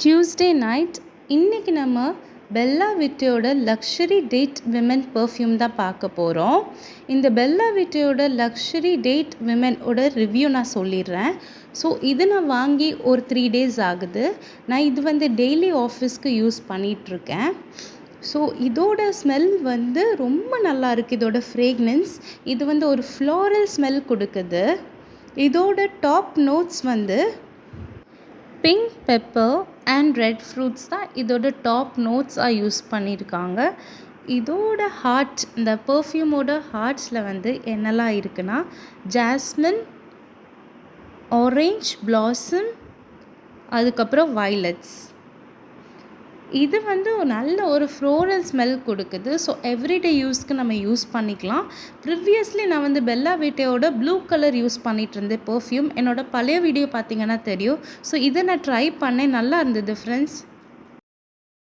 Tuesday night இன்றைக்கி நம்ம Bella விட்டியோட லக்ஸரி டேட் விமன் பர்ஃப்யூம் தான் பார்க்க போகிறோம். இந்த பெல்லா விட்டியோட லக்ஸரி டேட் விமனோட ரிவ்யூ நான் சொல்லிடுறேன். ஸோ இது நான் வாங்கி ஒரு 3 days ஆகுது. நான் இது டெய்லி ஆஃபீஸ்க்கு யூஸ் பண்ணிகிட்ருக்கேன். ஸோ இதோட ஸ்மெல் ரொம்ப நல்லா இருக்குது. இதோட ஃப்ரேக்னன்ஸ் இது ஒரு ஃப்ளாரல் ஸ்மெல் கொடுக்குது. இதோட top notes pink pepper and red fruits தான் இதோட டாப் நோட்ஸாக யூஸ் பண்ணியிருக்காங்க. இதோட ஹார்ட், இந்த பர்ஃப்யூமோட ஹார்ட்ஸில் என்னெல்லாம் இருக்குன்னா ஜாஸ்மின், ஆரஞ்ச் பிளாசம், அதுக்கப்புறம் வயலட்ஸ். இது நல்ல ஒரு ஃப்ளோரல் ஸ்மெல் கொடுக்குது. ஸோ எவ்ரிடே யூஸ்க்கு நம்ம யூஸ் பண்ணிக்கலாம். ப்ரிவியஸ்லி நான் பெல்லா விட்டியோட ப்ளூ கலர் யூஸ் பண்ணிகிட்டு இருந்தேன் பர்ஃப்யூம். என்னோடய பழைய வீடியோ பார்த்தீங்கன்னா தெரியும். ஸோ இதை நான் ட்ரை பண்ணேன், நல்லா இருந்தது ஃப்ரெண்ட்ஸ்.